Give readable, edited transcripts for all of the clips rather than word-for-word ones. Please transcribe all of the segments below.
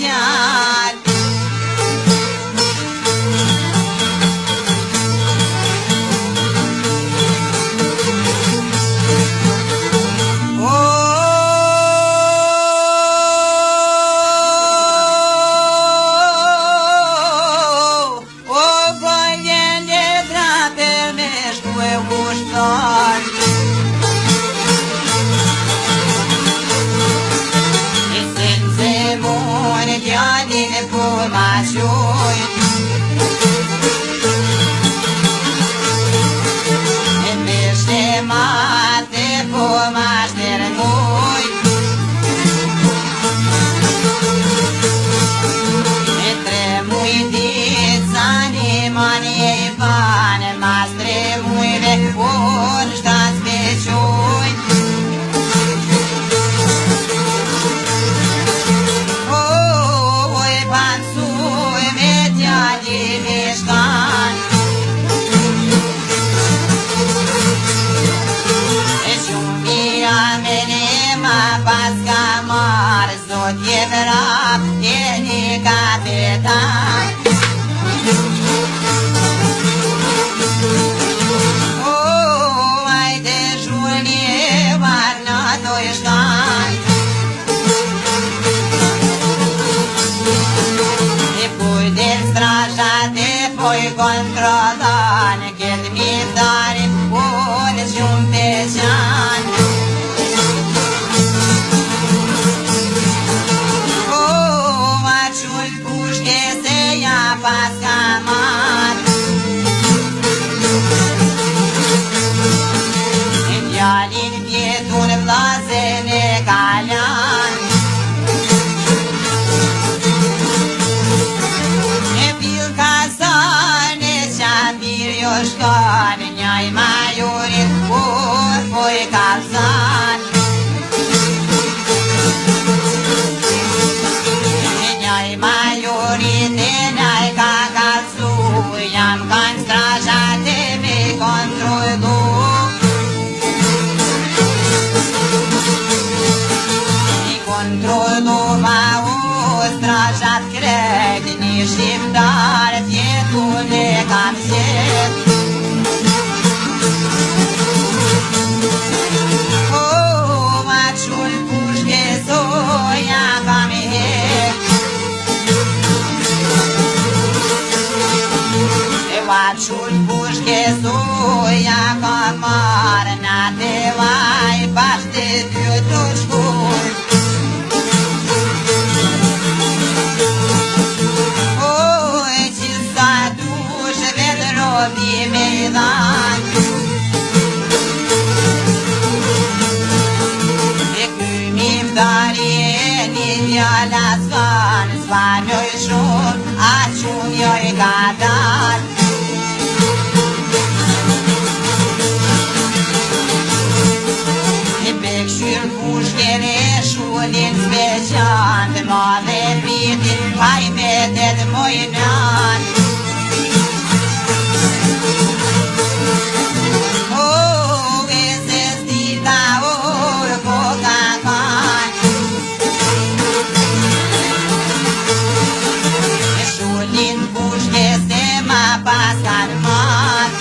djal. Controlan che mi dare buone giumpecian. Oh, maciul pușche se ia pascaman. Indialin pietul vlasene calian. Yoshkan, nyai mayorin, foi calzan. Nyai mayorin, nyai cacasu, yam can strajate me controlu. I controlu va o strajat cred, niștim dar fietule cam set. Maciul pușche soia camar, na te vai paște piutușcul. Oi, ci s-a duș ved robii mei dan. E cumim darieni viala svan, svanioi șur, aciunioi gadar. Din specian, mare vidin, hai vedet moinan. Oh, ese stita or cocacan. Shulin pușche se ma pascan man.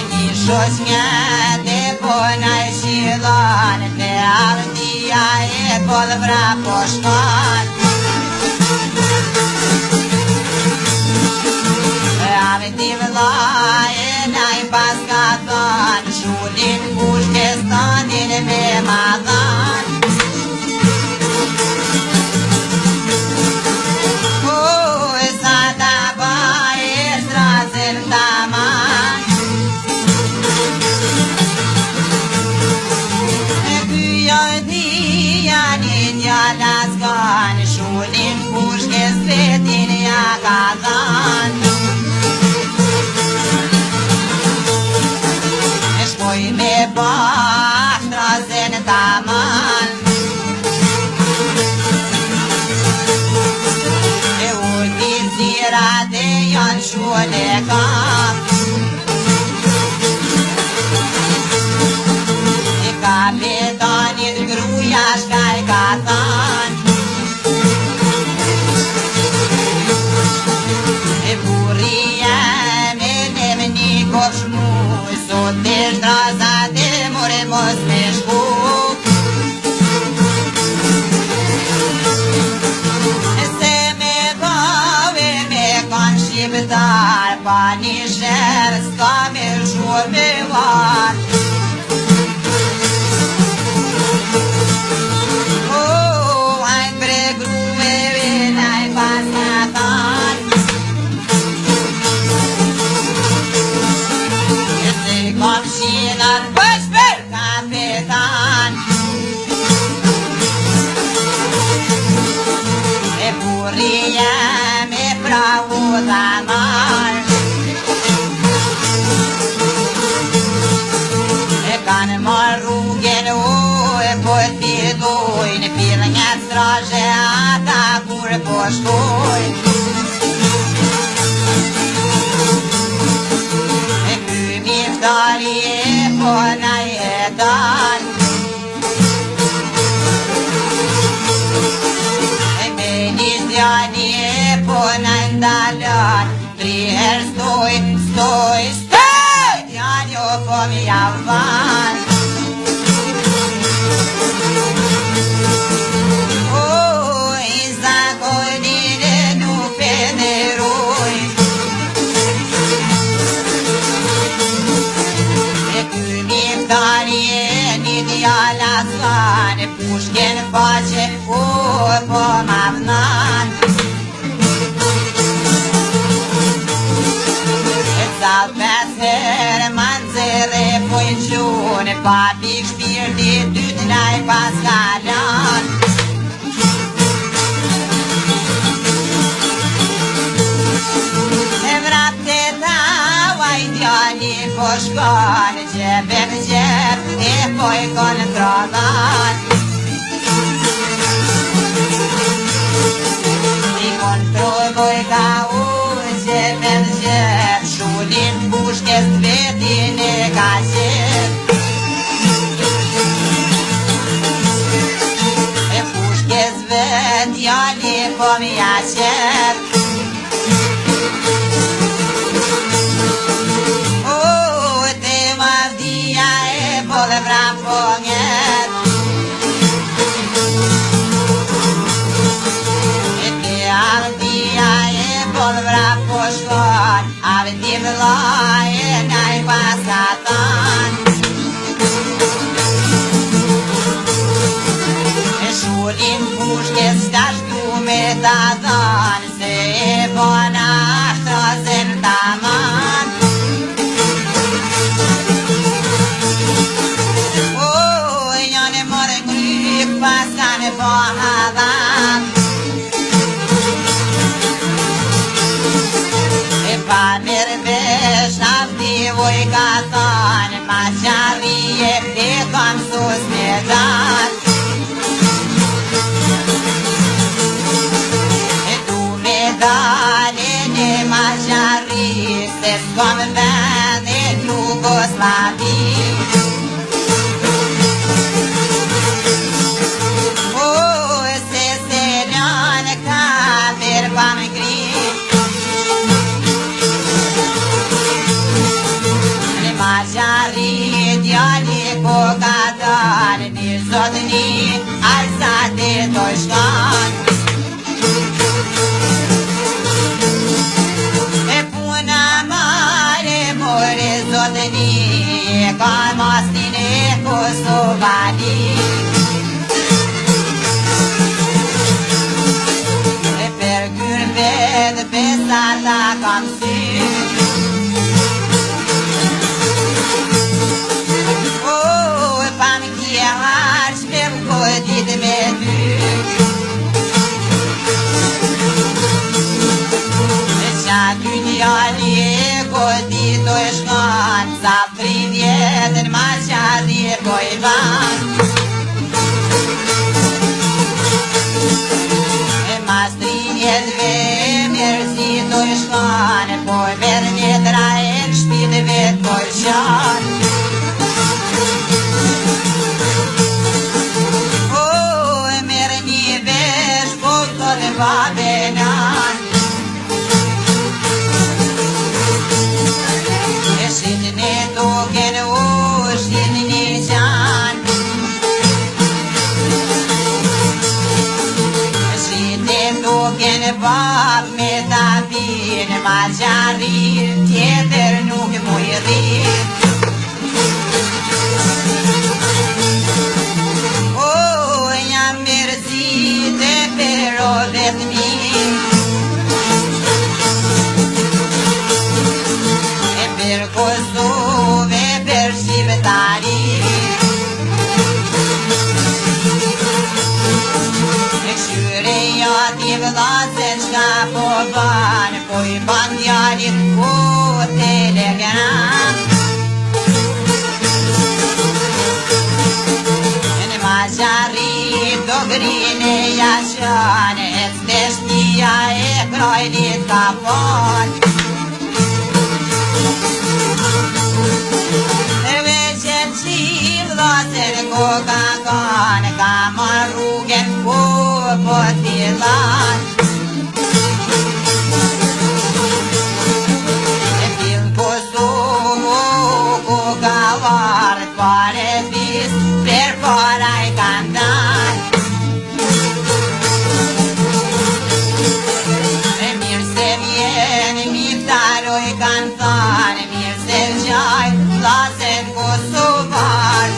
Nișoți Ponai și lan, de altia e col vrea poșcan. Avtiv la e n-ai pascatan, șulin pușche stan din me madan. Oi, sata baie strazen taman. Lascan, șulin pușche svetin ia cazan. Ești me baștra zen taman. E ultizira de ion șulecam. E capetanin gruia buria shkaj ka than E buria me nem një kopsh muj Sot të shtrazat e more mos me shku Se me bave me kanë shqiptar Pa një sherë s'ka me shur me var Në pilë një strashe ata kur po shkoj E ky miftari e po na jetan E me një zdjani e po na ndalon Triher stoj, djani o po mi javan Pushken faqe, po ma vnan E call 5 herë ma nxerë po i gjune Pa pik shpirti dytë naj pas kalan E vrap të tawa i djali po shkon Gjepe në gjep e po i kontrolon Kontrolloj ka unë gjepe në gjep Shullin pushkes vetin e ka qep E pushkes vet jali po mi a qep Te mavdia e po dhe vram po njet Ave ti vëllaje naj pas ka than E shullin pushkes s'kash du me ta than Se e bona ashtozen taman Janë e more ngryp pas ka me po hadhan Pa mirë vesh nafti voj ka thanë Ma qarije e kam sus me dan E du me dale në ma qarije Se s'kom vend e Jugoslavi Se seljan ka për pa me gri Qari djali ko ka dalë Një zotëni alsa të do shkan E puna mare more zotëni E ka mastin e Kosovani E për kërë vetë pesata kam sy Ditë me ty E qa ty djali e kodi do e shkan Sa 3 vjetën ma qari e po i van E mas 3 vjetëve mjerëzi do e shkan Po e ver vjetra e në shpite vetë po i qanë rrugën bab me ta pinë ma gjarrir, tjetër nuk mu i rrit. O, jam mërzit e për rovet mi, e për Kosovë, e për shqiptari. Ti vëllazën shka po banë, po i banë djallit po telegram. Në ma gjarrit do grine jashane, e steshtia e krojlit ka pon. Nërve që qim vëllazën ko ka kanë, ka ma rrugën po t'illan. E t'il Kosovo ku ka varët pare vis, per para i kanë dan. E mirë se vjen, miftaro i kanë thanë, mirë se gjaj, vllazën kosovar.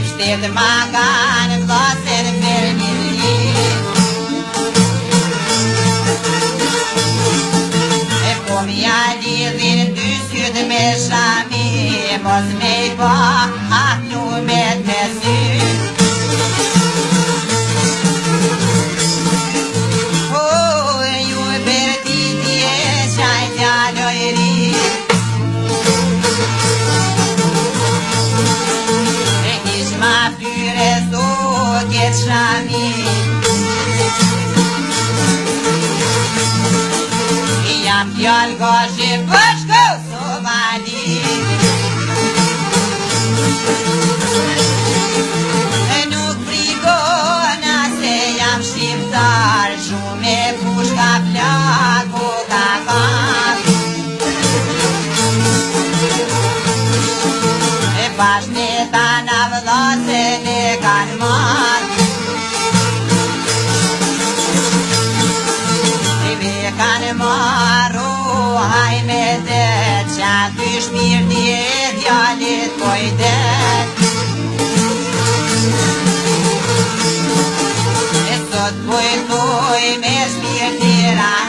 Shtet ma kanë vllazën për një lit. E po m'ja lidhin dy syt me shami, mos me i pa atë numet me syt. O, ju për ti t'je qaj t'jallo i rit. Jam djallë gazhe për Kosovali, nuk frigona se jam shqiptar, shumë e pushka plaku ka kam. E pashteta na vllazën e kanë marrë, kanë marru hajme dhe qa ty shpirti e djallit pojdet. E sot pojtoj me shpirti ra